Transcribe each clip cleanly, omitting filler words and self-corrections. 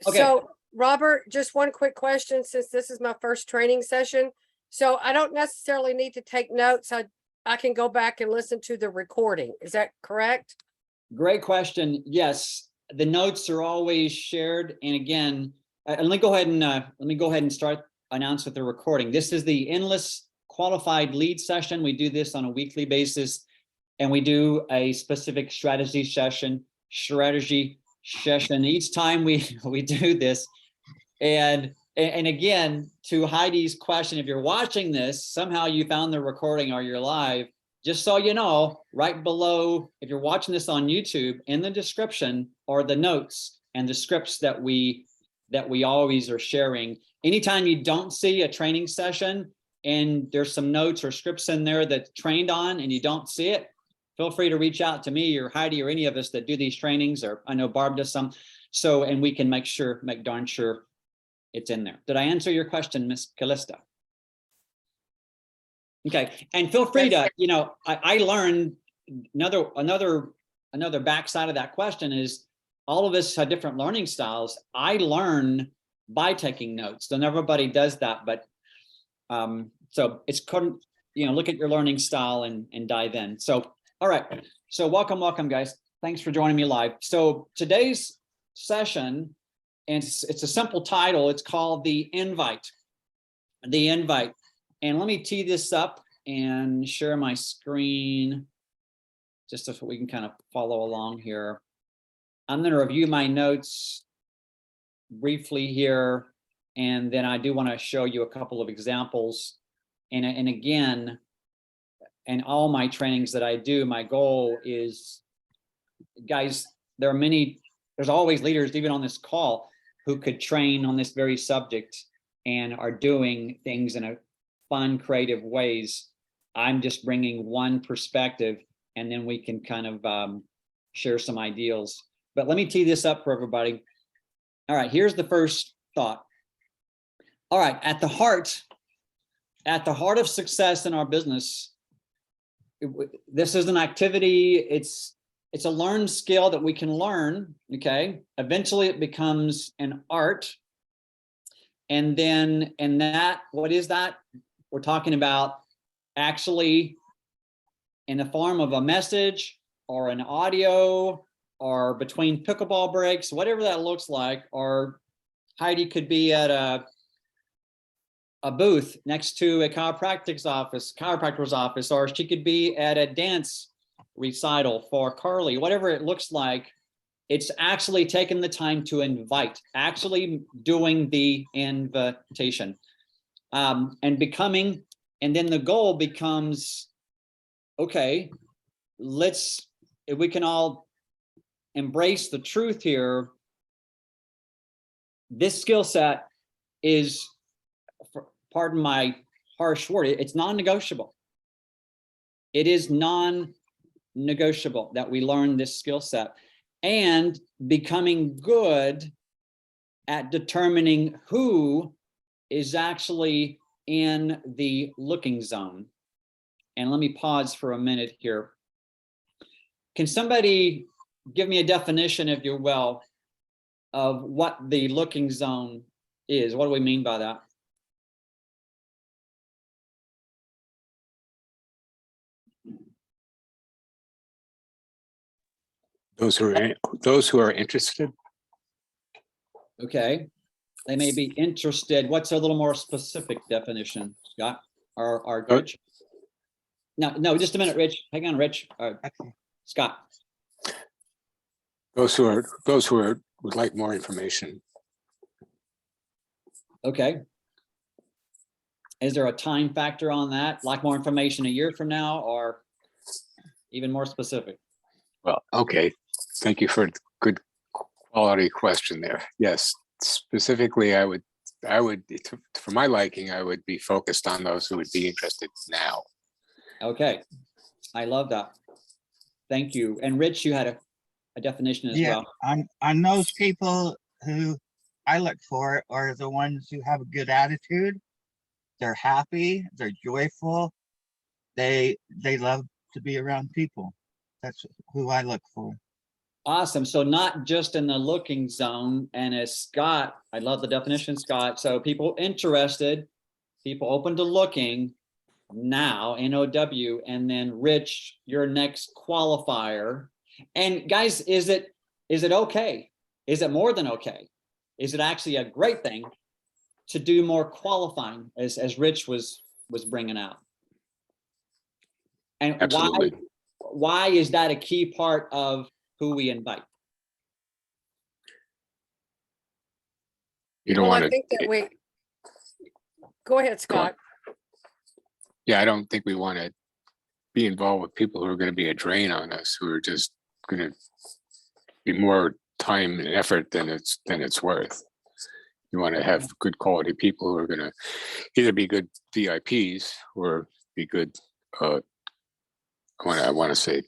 Okay. So, Robert, just one quick question, since this is my first training session. So I don't necessarily need to take notes. I can go back and listen to the recording. Is that correct? Great question. Yes, the notes are always shared. And again, let me go ahead and start announce with the recording. This is the Endless Qualified Lead session. We do this on a weekly basis, and we do a specific strategy session. Each time we do this, and again, to Heidi's question, if you're watching this, somehow you found the recording or you're live, just so you know, right below, if you're watching this on YouTube, in the description are the notes and the scripts that we always are sharing. Anytime you don't see a training session and there's some notes or scripts in there that's trained on and you don't see it, feel free to reach out to me or Heidi or any of us that do these trainings, or I know Barb does some. So, and we can make darn sure it's in there. Did I answer your question, Miss Callista? Okay, and feel free to, I learned another backside of that question is all of us have different learning styles. I learn by taking notes. So everybody does that, but so it's look at your learning style and dive in. So, all right. So welcome, guys. Thanks for joining me live. So today's session, and it's a simple title. It's called The Invite. The Invite. And let me tee this up and share my screen just so we can kind of follow along here. I'm going to review my notes briefly here, and then I do want to show you a couple of examples. And again, in all my trainings that I do, my goal is, guys, there's always leaders, even on this call, who could train on this very subject and are doing things in a fun, creative ways. I'm just bringing one perspective, and then we can kind of share some ideals. But let me tee this up for everybody. All right, here's the first thought. All right, at the heart of success in our business, this is an activity. It's a learned skill that we can learn. Okay, eventually it becomes an art, and then what is that? We're talking about actually in the form of a message or an audio or between pickleball breaks, whatever that looks like. Or Heidi could be at a booth next to a chiropractor's office, or she could be at a dance recital for Carly, whatever it looks like. It's actually taking the time to invite, actually doing the invitation, and becoming, and then the goal becomes, okay, if we can all embrace the truth here, this skill set is, pardon my harsh word, it's non-negotiable. It is non-negotiable that we learn this skill set, and becoming good at determining who is actually in the looking zone. And let me pause for a minute here. Can somebody give me a definition, if you will, of what the looking zone is? What do we mean by that? Those who are interested. Okay, they may be interested. What's a little more specific definition, Scott or Rich? No, just a minute, Rich. Hang on, Rich. Scott. Those who would like more information. Okay. Is there a time factor on that? Like more information a year from now, or even more specific? Well, okay. Thank you for a good quality question there. Yes, specifically, I would, for my liking, I would be focused on those who would be interested now. Okay, I love that. Thank you. And Rich, you had a definition as well. On those people who I look for are the ones who have a good attitude. They're happy, they're joyful, they love to be around people. That's who I look for. Awesome. So not just in the looking zone, and as Scott, I love the definition, Scott. So people interested, people open to looking now, NOW, and then Rich, your next qualifier. And guys, is it okay? Is it more than okay? Is it actually a great thing to do more qualifying, as Rich was bringing out? And Absolutely. why is that a key part of who we invite? You don't Well, I want think that to, we, go ahead, Go on. Scott. yeah, I don't think we want to be involved with people who are going to be a drain on us, who are just going to be more time and effort than it's worth. You want to have good quality people who are going to either be good VIPs or be good, I want to say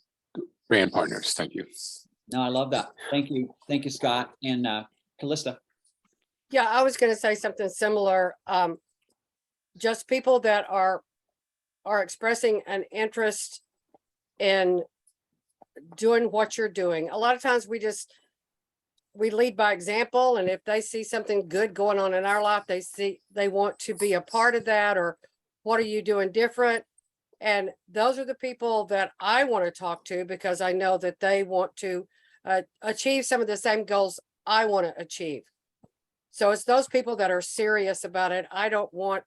brand partners. Thank you. No, I love that. Thank you, Scott and Callista. Yeah, I was gonna say something similar. Just people that are expressing an interest in doing what you're doing. A lot of times we lead by example, and if they see something good going on in our life, they want to be a part of that, or what are you doing different? And those are the people that I want to talk to, because I know that they want to achieve some of the same goals I want to achieve. So it's those people that are serious about it. I don't want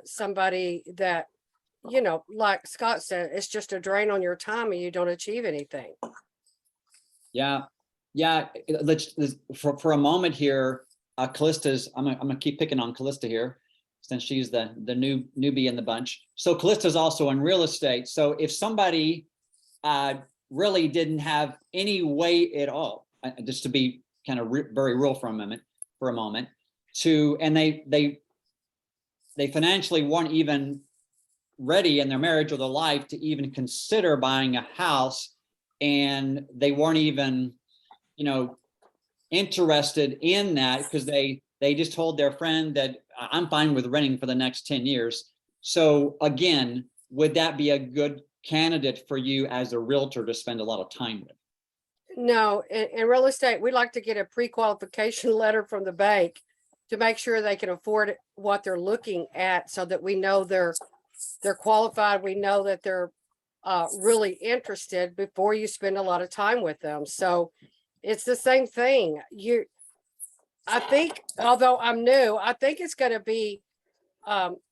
somebody that, you know, like Scott said, it's just a drain on your time and you don't achieve anything. Yeah, let's for a moment here. Callista's. I'm gonna keep picking on Callista here, since she's the newbie in the bunch. So Callista's also in real estate. So if somebody really didn't have any way at all, just to be kind of very real for a moment, and they financially weren't even ready in their marriage or their life to even consider buying a house, and they weren't even, you know, interested in that, because they just told their friend that I'm fine with renting for the next 10 years. So again, would that be a good candidate for you as a realtor to spend a lot of time with? No, in real estate, we like to get a pre-qualification letter from the bank to make sure they can afford what they're looking at, so that we know they're qualified. We know that they're really interested before you spend a lot of time with them. So it's the same thing. I think, although I'm new, I think it's going to be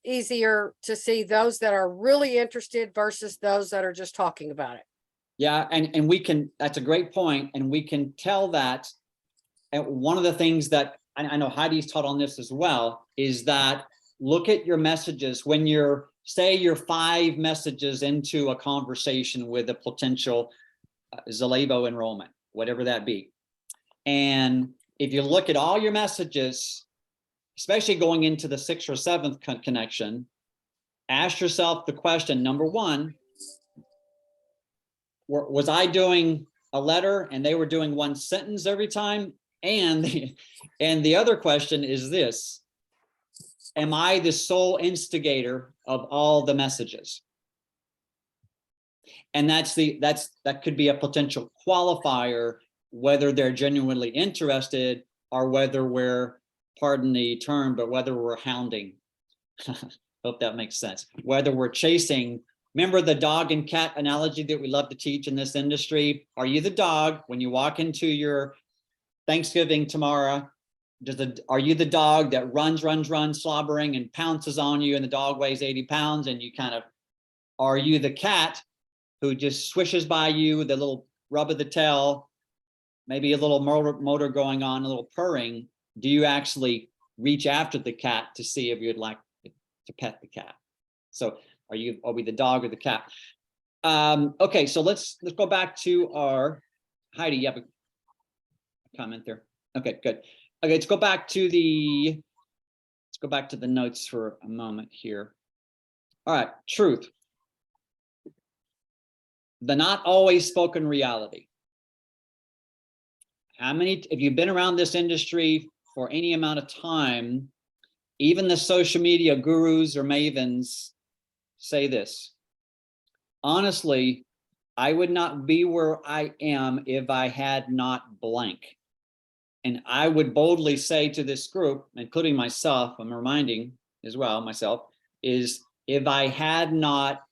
easier to see those that are really interested versus those that are just talking about it. Yeah, and we can, that's a great point, and we can tell that. And one of the things that I know Heidi's taught on this as well is that look at your messages when you're, say you're 5 messages into a conversation with a potential Zalabo enrollment, whatever that be. And if you look at all your messages, especially going into the 6th or 7th connection, ask yourself the question, number 1, was I doing a letter and they were doing 1 sentence every time? And the other question is this: am I the sole instigator of all the messages? And that could be a potential qualifier, whether they're genuinely interested or whether we're, pardon the term, but whether we're hounding. Hope that makes sense. Whether we're chasing. Remember the dog and cat analogy that we love to teach in this industry? Are you the dog when you walk into your Thanksgiving tomorrow? Are you the dog that runs, slobbering and pounces on you, and the dog weighs 80 pounds and you kind of, are you the cat who just swishes by you with a little rub of the tail, maybe a little motor going on, a little purring? Do you actually reach after the cat to see if you'd like to pet the cat? So are we the dog or the cat? Okay, so let's go back to our, Heidi, you have a comment there? Okay, good. Okay, let's go back to the notes for a moment here. All right, truth. The not always spoken reality. If you've been around this industry for any amount of time, even the social media gurus or mavens say this: honestly, I would not be where I am if I had not blank. And I would boldly say to this group, including myself, I'm reminding as well myself, is if I had not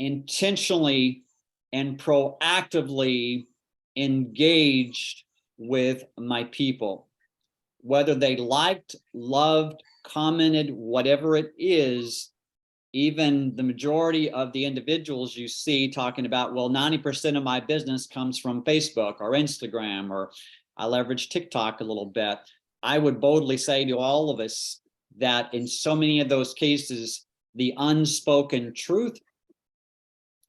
intentionally and proactively engaged with my people, whether they liked, loved, commented, whatever it is, even the majority of the individuals you see talking about, well, 90% of my business comes from Facebook or Instagram, or I leverage TikTok a little bit. I would boldly say to all of us that in so many of those cases, the unspoken truth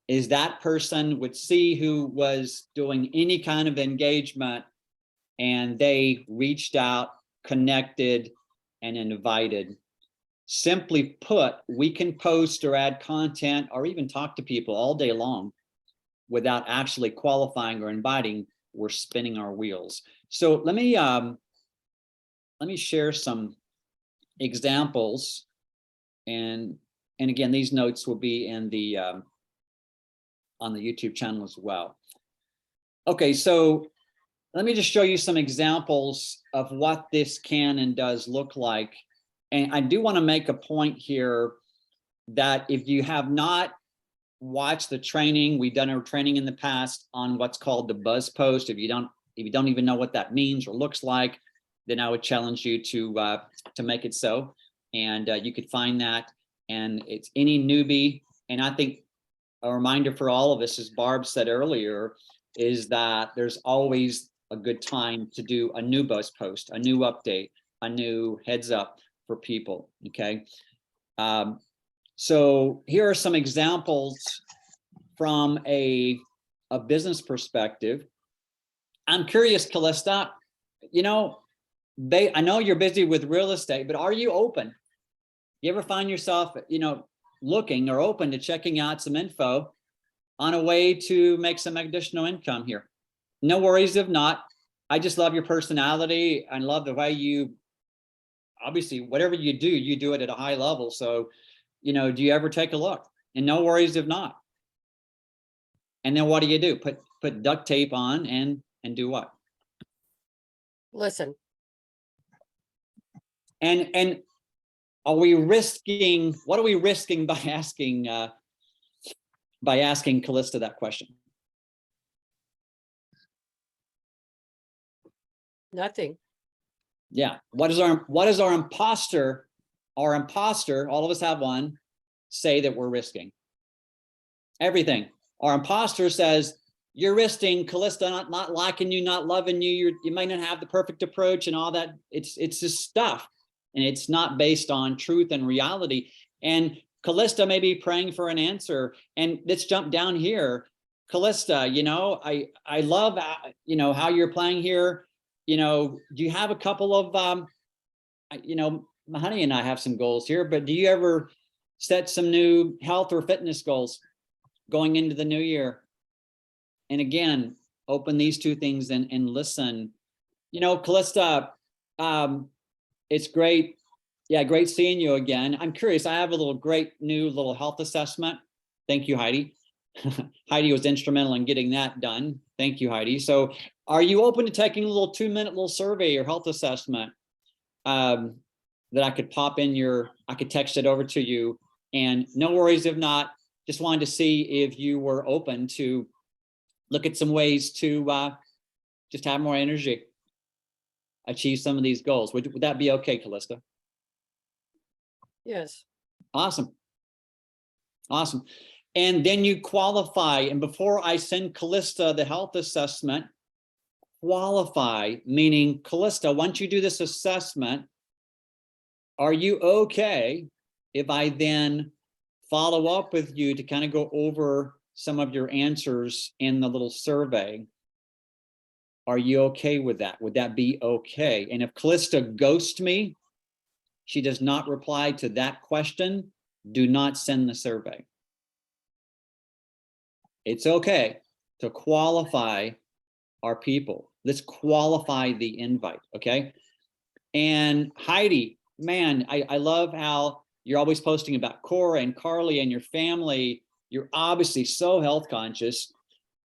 is that person would see who was doing any kind of engagement, and they reached out, connected, and invited. Simply put, we can post or add content or even talk to people all day long without actually qualifying or inviting. We're spinning our wheels. So let me share some examples, and again, these notes will be in the on the YouTube channel as well. Okay, so let me just show you some examples of what this can and does look like. And I do want to make a point here that if you have not watched the training, we've done our training in the past on what's called the buzz post. If you don't even know what that means or looks like, then I would challenge you to make it so. And you could find that. And it's any newbie. And I think a reminder for all of us, as Barb said earlier, is that there's always a good time to do a new buzz post, a new update, a new heads up for people. Okay. So here are some examples from a business perspective. I'm curious, Callista, you know, I know you're busy with real estate, but are you open? You ever find yourself, you know, looking or open to checking out some info on a way to make some additional income here? No worries if not. I just love your personality and love the way you, obviously, whatever you do it at a high level. So, you know, do you ever take a look? And no worries if not. And then what do? Put duct tape on and do what? Listen. And are we risking, what are we risking by asking Callista that question? Nothing. Yeah. What is our imposter, all of us have one, say that we're risking? Everything. Our imposter says, you're risking Callista not liking you, not loving you. You might not have the perfect approach and all that. It's just stuff. And it's not based on truth and reality. And Callista may be praying for an answer. And let's jump down here. Callista, you know, I love, you know, how you're playing here. You know, do you have a couple of, you know, Honey and I have some goals here, but do you ever set some new health or fitness goals going into the new year? And again, open these two things and listen. You know, Callista, it's great. Yeah, great seeing you again. I'm curious, I have a great new health assessment. Thank you, Heidi. Heidi was instrumental in getting that done. Thank you, Heidi. So are you open to taking a little 2-minute survey or health assessment that I could pop in I could text it over to you, and no worries if not, just wanted to see if you were open to look at some ways to just have more energy, achieve some of these goals. Would that be okay, Callista? Yes. Awesome. Awesome. And then you qualify. And before I send Callista the health assessment, qualify, meaning Callista, once you do this assessment, are you okay if I then follow up with you to kind of go over some of your answers in the little survey? Are you okay with that? Would that be okay? And if Callista ghosts me, she does not reply to that question, do not send the survey. It's okay to qualify our people. Let's qualify the invite, okay? And Heidi, man, I love how you're always posting about Cora and Carly and your family, You're obviously so health conscious.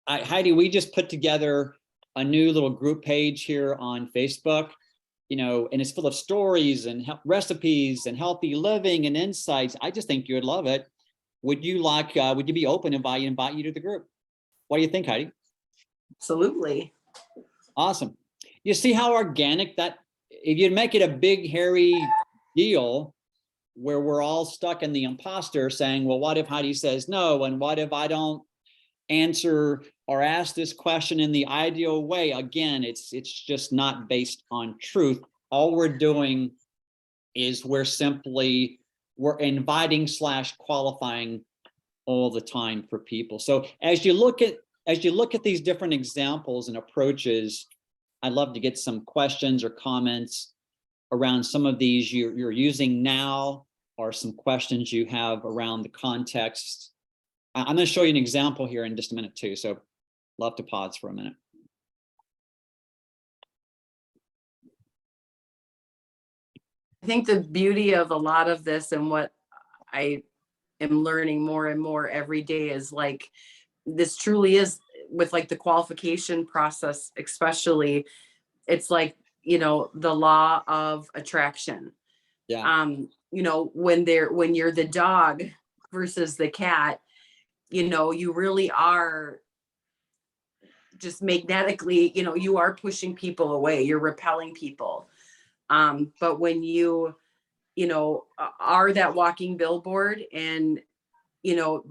Heidi, we just put together a new little group page here on Facebook, you know, and it's full of stories and recipes and healthy living and insights. I just think you would love it. Would you be open if I invite you to the group? What do you think, Heidi? Absolutely. Awesome. You see how organic that, if you make it a big, hairy deal where we're all stuck in the imposter saying, well, what if Heidi says no? And what if I don't answer or ask this question in the ideal way? Again, it's just not based on truth. All we're doing is we're inviting / qualifying all the time for people. So as you look at these different examples and approaches, I'd love to get some questions or comments around some of these you're using now, or some questions you have around the context. I'm going to show you an example here in just a minute too, so love to pause for a minute. I think the beauty of a lot of this and what I am learning more and more every day is like, this truly is with like the qualification process, especially, it's like, you know, the law of attraction. Yeah. You know, when you're the dog versus the cat, you know, you really are just magnetically, you know, you are pushing people away, you're repelling people. But when you know, are that walking billboard and, you know,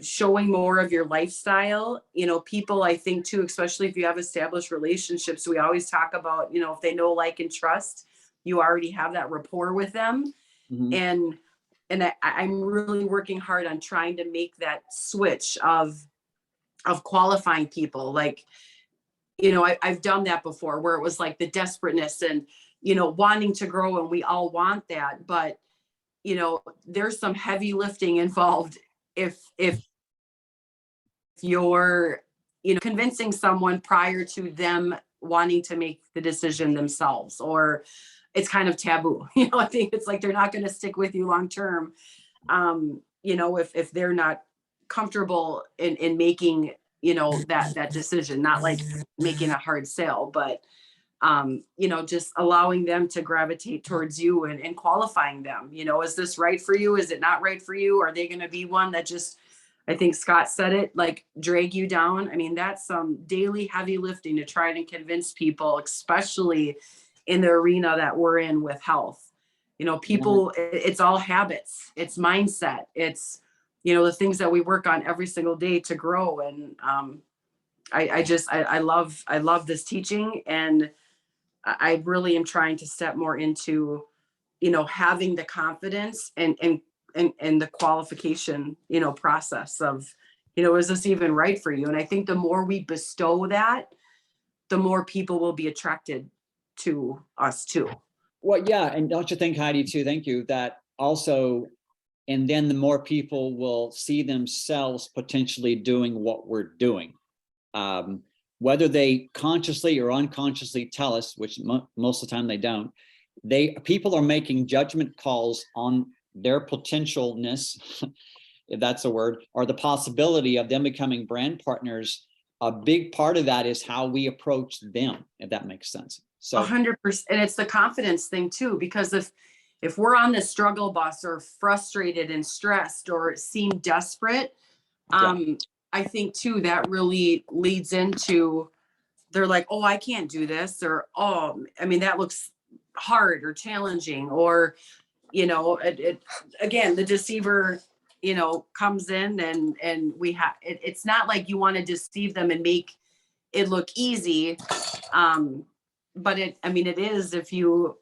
showing more of your lifestyle, you know, people, I think too, especially if you have established relationships, we always talk about, you know, if they know, like, and trust, you already have that rapport with them. Mhm. And I'm really working hard on trying to make that switch of qualifying people. Like, you know, I've done that before where it was like the desperateness and, you know, wanting to grow, and we all want that. But, you know, there's some heavy lifting involved if you're, you know, convincing someone prior to them wanting to make the decision themselves, or it's kind of taboo. You know, I think it's like they're not going to stick with you long term. You know, if they're not comfortable in making, you know, that decision, not like making a hard sale, but you know, just allowing them to gravitate towards you and qualifying them. You know, is this right for you? Is it not right for you? Are they going to be one that just, I think Scott said it, like drag you down? I mean, that's some daily heavy lifting to try to convince people, especially in the arena that we're in with health. You know, people, it's all habits, it's mindset, it's, you know, the things that we work on every single day to grow. And I love this teaching, and I really am trying to step more into, you know, having the confidence and the qualification, you know, process of, you know, is this even right for you? And I think the more we bestow that, the more people will be attracted to us too. Well, yeah, and don't you think, Heidi, too, thank you, that also, and then the more people will see themselves potentially doing what we're doing. Whether they consciously or unconsciously tell us, which most of the time they don't, people are making judgment calls on their potentialness, if that's a word, or the possibility of them becoming brand partners. A big part of that is how we approach them, if that makes sense. So 100%. And it's the confidence thing too, because if we're on the struggle bus or frustrated and stressed or seem desperate, I think too, that really leads into, they're like, oh, I can't do this, or, oh, I mean, that looks hard or challenging, or, you know, again, the deceiver, you know, comes in and we have, it's not like you want to deceive them and make it look easy. But I mean, it is, if you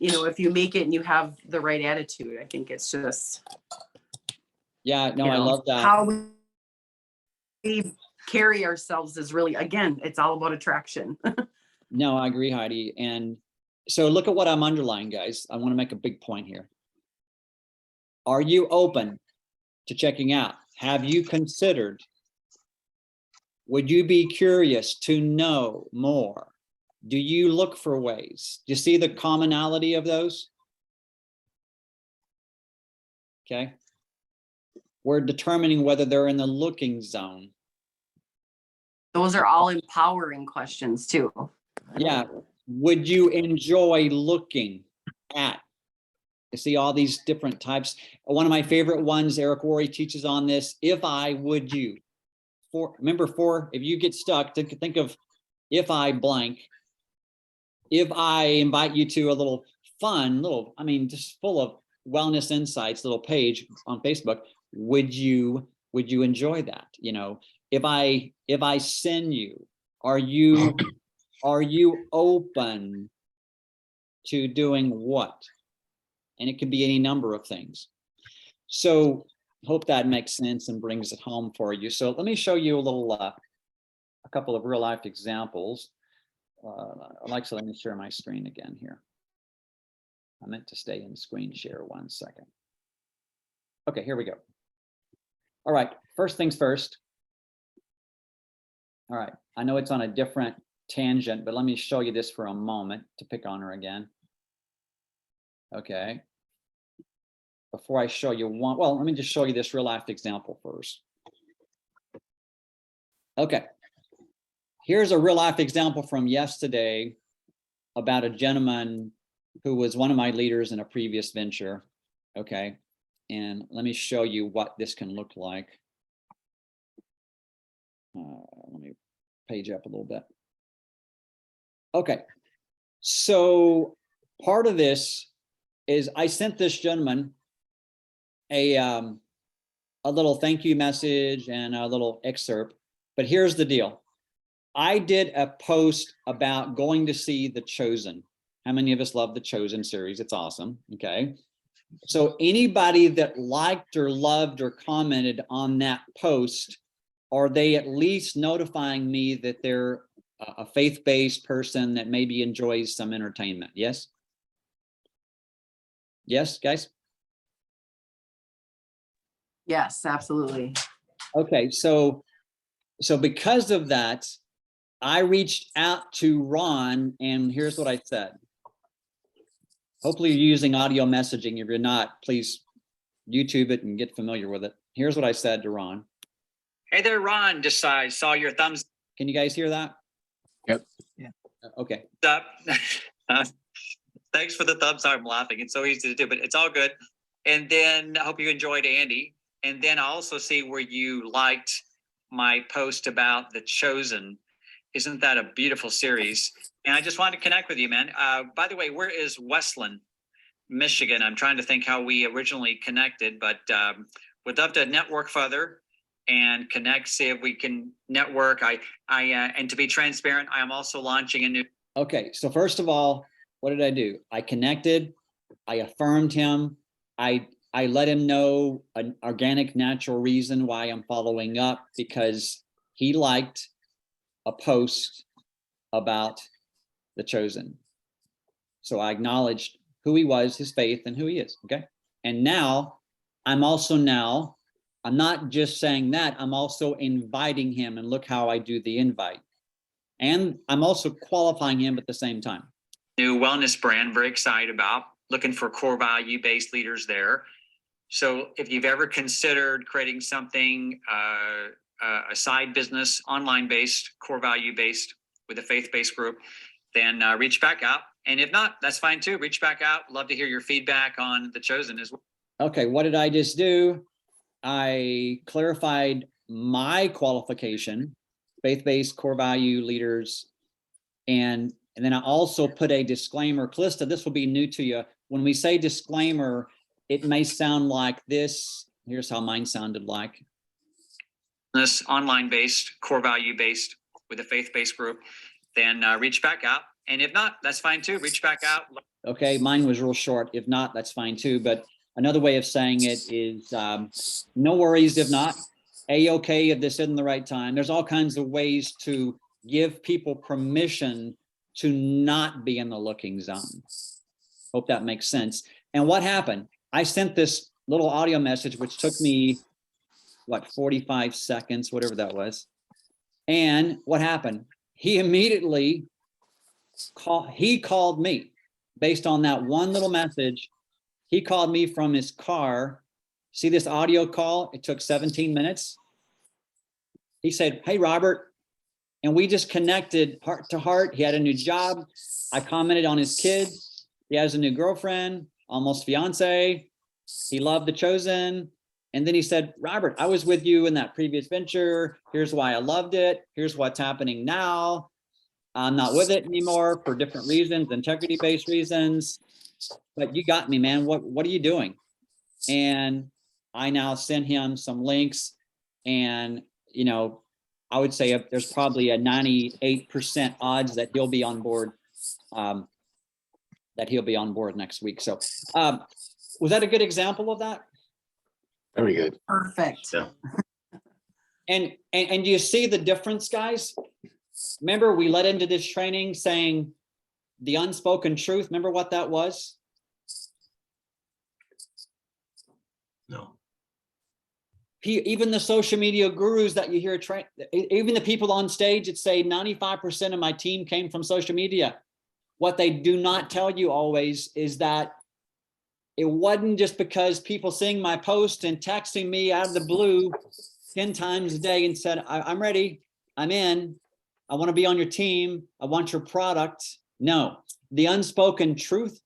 know, if you make it and you have the right attitude. I think it's just, yeah, no, you I know, love that. how we carry ourselves is really, again, it's all about attraction. No, I agree, Heidi. And so look at what I'm underlining, guys. I want to make a big point here. Are you open to checking out? Have you considered? Would you be curious to know more? Do you look for ways? Do you see the commonality of those? Okay. we're determining whether they're in the looking zone. Those are all empowering questions too. Yeah, would you enjoy looking at? You see all these different types. One of my favorite ones, Eric Worre teaches on this. If I, would you? If you get stuck, think of if I blank. If I invite you to a little fun, just full of wellness insights, little page on Facebook, would you enjoy that? You know, if I send you, are you open to doing what? And it could be any number of things. So hope that makes sense and brings it home for you. So let me show you a couple of real life examples. Alexa, let me share my screen again here. I meant to stay in screen share 1 second. Okay, here we go. All right, first things first. All right, I know it's on a different tangent, but let me show you this for a moment to pick on her again. Okay. Before I show you one, well, let me just show you this real life example first. Okay. Here's a real life example from yesterday about a gentleman who was one of my leaders in a previous venture. Okay. And let me show you what this can look like. Let me page up a little bit. Okay. So part of this is I sent this gentleman a little thank you message and a little excerpt, but here's the deal. I did a post about going to see The Chosen. How many of us love The Chosen series? It's awesome. Okay. So anybody that liked or loved or commented on that post, are they at least notifying me that they're a faith-based person that maybe enjoys some entertainment? Yes? Yes, guys? Yes, absolutely. Okay, so because of that, I reached out to Ron, and here's what I said. Hopefully you're using audio messaging. If you're not, please YouTube it and get familiar with it. Here's what I said to Ron. Hey there, Ron, just saw your thumbs. Can you guys hear that? Yep. Yeah. Okay. Up. Thanks for the thumbs up. I'm laughing. It's so easy to do, but it's all good. And then I hope you enjoyed Andy. And then I also see where you liked my post about The Chosen. Isn't that a beautiful series? And I just wanted to connect with you, man. By the way, where is Westland, Michigan? I'm trying to think how we originally connected, but would love to network further and connect, see if we can network. And to be transparent, I am also launching a new. Okay, so first of all, what did I do? I connected, I affirmed him. I let him know an organic, natural reason why I'm following up, because he liked a post about The Chosen. So I acknowledged who he was, his faith, and who he is, okay? And now, I'm not just saying that, I'm also inviting him, and look how I do the invite. And I'm also qualifying him at the same time. New wellness brand, very excited about, looking for core value-based leaders there. So if you've ever considered creating something, a side business, online-based, core value-based with a faith-based group, then reach back out. And if not, that's fine too. Reach back out. Love to hear your feedback on The Chosen as well. Okay, what did I just do? I clarified my qualification, faith-based core value leaders. And then I also put a disclaimer. Calista, this will be new to you. When we say disclaimer, it may sound like this. Here's how mine sounded like. This online-based, core value-based with a faith-based group, then reach back out. And if not, that's fine too. Reach back out. Okay, mine was real short. If not, that's fine too. But another way of saying it is no worries if not. A-okay if this isn't the right time. There's all kinds of ways to give people permission to not be in the looking zone. Hope that makes sense. And what happened? I sent this little audio message, which took me, 45 seconds, whatever that was. And what happened? He immediately called me based on that one little message. He called me from his car See this audio call? It took 17 minutes. He said, "Hey, Robert." And we just connected heart to heart. He had a new job. I commented on his kids. He has a new girlfriend, almost fiance. He loved The Chosen. And then he said, "Robert, I was with you in that previous venture. Here's why I loved it. Here's what's happening now. I'm not with it anymore for different reasons, integrity-based reasons. But you got me, man. What are you doing?" And I now sent him some links, and I would say there's probably a 98% odds that he'll be on board. Next week. So, was that a good example of that? Very good. Perfect. Yeah. And do you see the difference, guys? Remember, we led into this training saying the unspoken truth. Remember what that was? No. Even the social media gurus that you hear, even the people on stage that say 95% of my team came from social media. What they do not tell you always is that it wasn't just because people seeing my post and texting me out of the blue 10 times a day and said, I'm ready, I'm in, I want to be on your team, I want your product. No, the unspoken truth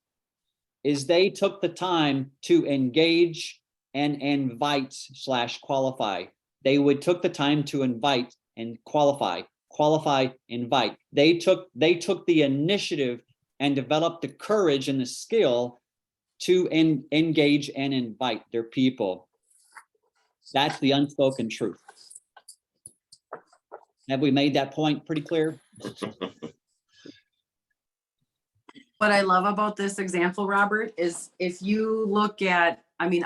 is they took the time to engage and invite / qualify. They took the time to invite and qualify, invite. They took the initiative and developed the courage and the skill to engage and invite their people. That's the unspoken truth. Have we made that point pretty clear? What I love about this example, Robert, is if you look at,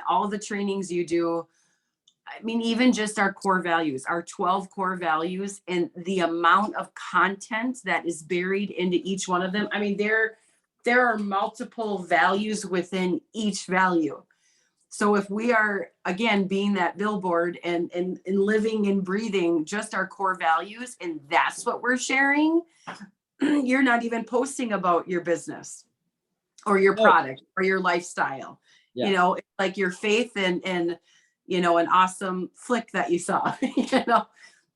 all the trainings you do, even just our core values, our 12 core values, and the amount of content that is buried into each one of them. There are multiple values within each value. So if we are, again, being that billboard and living and breathing just our core values, and that's what we're sharing, you're not even posting about your business or your product or your lifestyle. Yeah. It's like your faith and an awesome flick that you saw,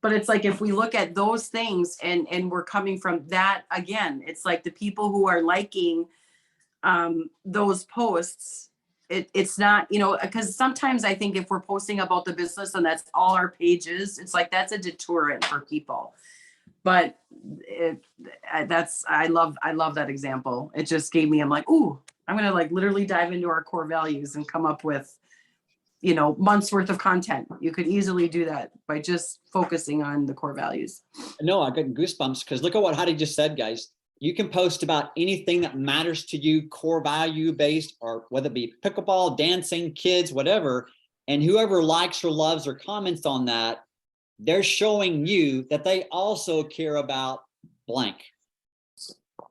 but it's like, if we look at those things and we're coming from that, again, it's like the people who are liking those posts, it's not, because sometimes I think if we're posting about the business and that's all our pages, it's like, that's a deterrent for people. But I love that example. It just gave me, I'm like, ooh, I'm going to literally dive into our core values and come up with, months worth of content. You could easily do that by just focusing on the core values. No, I got goosebumps because look at what Heidi just said, guys. You can post about anything that matters to you, core value based, or whether it be pickleball, dancing, kids, whatever. And whoever likes or loves or comments on that, they're showing you that they also care about blank.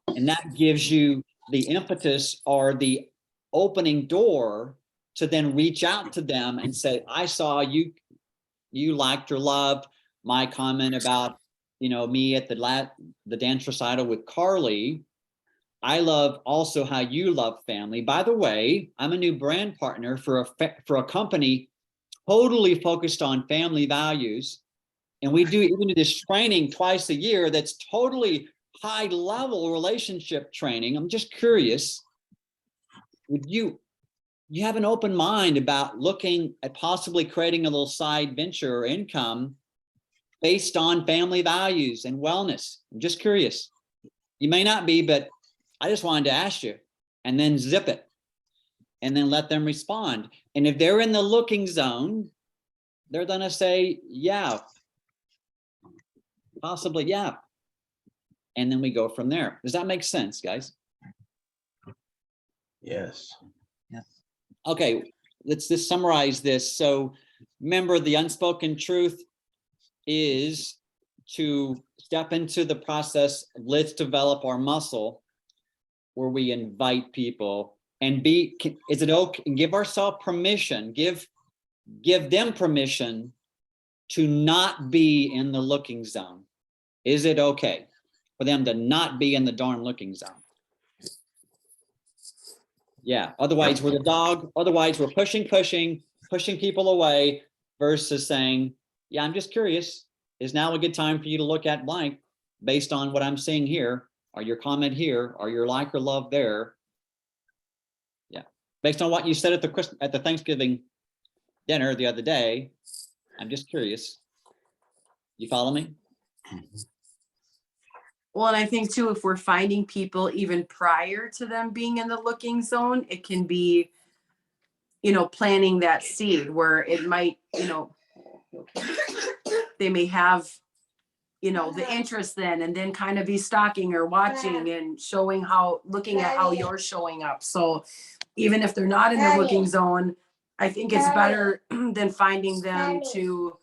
And that gives you the impetus or the opening door to then reach out to them and say, I saw you liked or loved my comment about, me at the dance recital with Carly. I love also how you love family. By the way, I'm a new brand partner for a company totally focused on family values. And we do this training twice a year that's totally high level relationship training. I'm just curious, would you have an open mind about looking at possibly creating a little side venture or income based on family values and wellness? I'm just curious. You may not be, but I just wanted to ask you, and then zip it and then let them respond. And if they're in the looking zone, they're going to say, yeah, possibly, yeah. And then we go from there. Does that make sense, guys? Yes. Okay, let's just summarize this. So remember, the unspoken truth is to step into the process of let's develop our muscle where we invite people and is it okay? And give ourselves permission, give them permission to not be in the looking zone. Is it okay for them to not be in the darn looking zone? Yeah, otherwise we're the dog, otherwise we're pushing, pushing people away versus saying, yeah, I'm just curious. Is now a good time for you to look at blank based on what I'm seeing here, or your comment here, or your like or love there? Yeah, based on what you said at the Thanksgiving dinner the other day, I'm just curious. You follow me? Well, and I think too, if we're finding people even prior to them being in the looking zone, it can be, planting that seed where it might, they may have, the interest then, and then kind of be stalking or watching and looking at how you're showing up. So even if they're not in the looking zone, I think it's better than finding them to,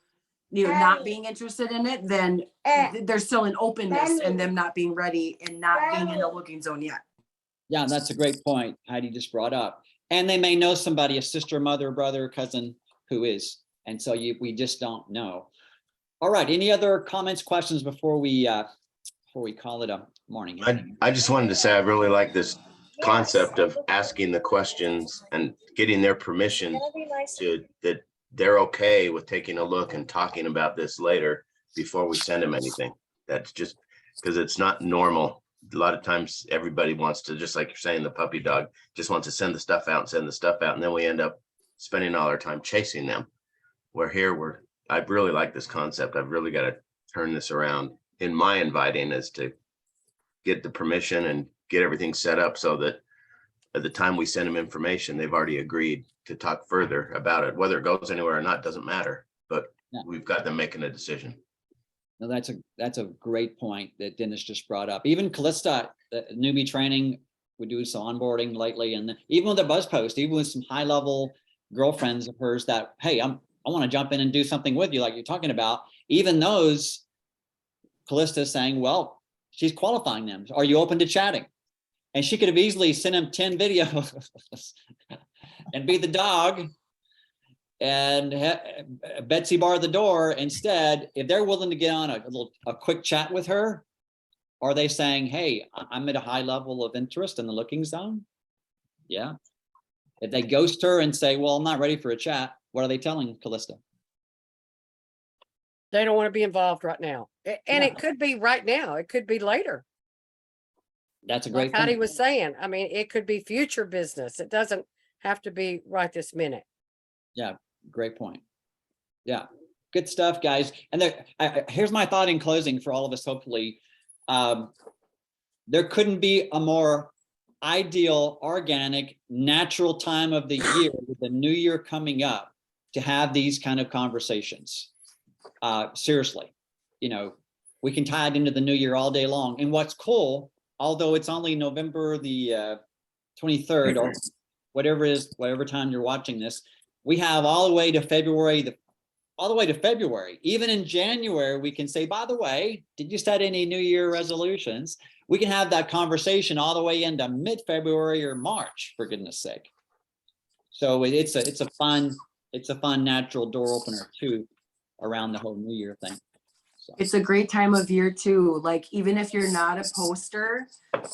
not being interested in it, then there's still an openness and them not being ready and not being in the looking zone yet. Yeah, that's a great point Heidi just brought up. And they may know somebody, a sister, mother, brother, cousin who is. And so we just don't know. All right, any other comments, questions before we call it a morning? I just wanted to say, I really like this concept of asking the questions and getting their permission that they're okay with taking a look and talking about this later before we send them anything. That's just because it's not normal. A lot of times everybody wants to, just like you're saying, the puppy dog just wants to send the stuff out. And then we end up spending all our time chasing them. Where here I really like this concept. I've really got to turn this around in my inviting, is to get the permission and get everything set up so that at the time we send them information, they've already agreed to talk further about it. Whether it goes anywhere or not doesn't matter, but Yeah. we've got them making a decision. No, that's a great point that Dennis just brought up. Even Callista, the newbie training, we do some onboarding lately, and even with the buzz post, even with some high level girlfriends of hers that, hey, I want to jump in and do something with you, like you're talking about. Even those, Callista saying, well, she's qualifying them. Are you open to chatting? And she could have easily sent him 10 videos and be the dog and Betsy bar the door. Instead, if they're willing to get on a quick chat with her, are they saying, hey, I'm at a high level of interest in the looking zone? Yeah. If they ghost her and say, well, I'm not ready for a chat, what are they telling Callista? They don't want to be involved right now. And Yeah. it could be right now. It could be later. That's a Like great Heidi point. was saying, I mean, it could be future business. It doesn't have to be right this minute. Great point. Yeah, good stuff, guys. And here's my thought in closing for all of us, hopefully. There couldn't be a more ideal, organic, natural time of the year with the new year coming up to have these kind of conversations. Seriously, we can tie it into the new year all day long. And what's cool, although it's only November the 23rd or whatever time you're watching this, we have all the way to February, even in January, we can say, by the way, did you set any New Year resolutions? We can have that conversation all the way into mid-February or March, for goodness sake. So it's a fun natural door opener too, around the whole New Year thing. So. It's a great time of year too. Like, even if you're not a poster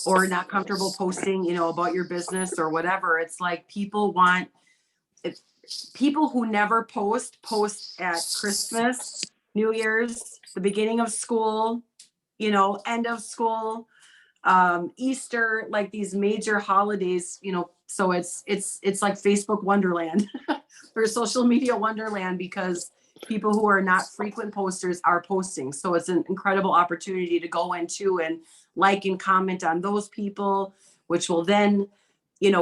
or not comfortable posting, about your business or whatever, it's like people who never post at Christmas, New Year's, the beginning of school, end of school, Easter, like these major holidays, so it's like Facebook Wonderland or social media Wonderland, because people who are not frequent posters are posting. So it's an incredible opportunity to go into and like and comment on those people, which will then,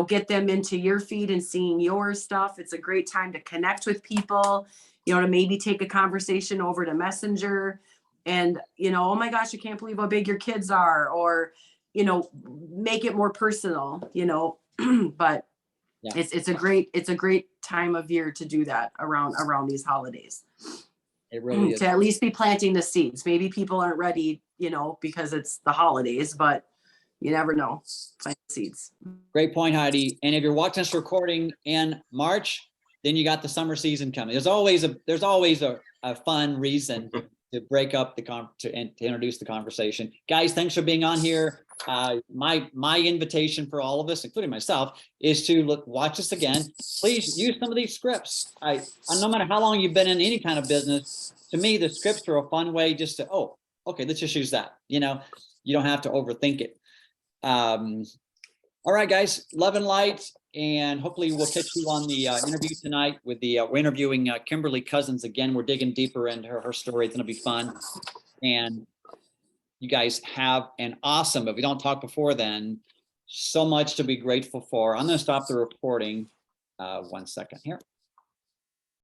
get them into your feed and seeing your stuff. It's a great time to connect with people, to maybe take a conversation over to Messenger and, oh my gosh, I can't believe how big your kids are, or, make it more personal, but Yeah. it's a great time of year to do that around these holidays. It really is. To at least be planting the seeds. Maybe people aren't ready, because it's the holidays, but you never know. Plant seeds. Great point, Heidi. And if you're watching this recording in March, then you got the summer season coming. There's always a fun reason to break up to introduce the conversation. Guys, thanks for being on here. my invitation for all of us, including myself, is to watch us again. Please use some of these scripts. No matter how long you've been in any kind of business, to me, the scripts are a fun way just to, oh, okay, let's just use that. You know, you don't have to overthink it. All right, guys, love and light. And hopefully we'll catch you on the interview tonight with the, we're interviewing Kimberly Cousins again. We're digging deeper into her story. It's gonna be fun. And you guys have an awesome, if we don't talk before then, so much to be grateful for. I'm gonna stop the recording 1 second here.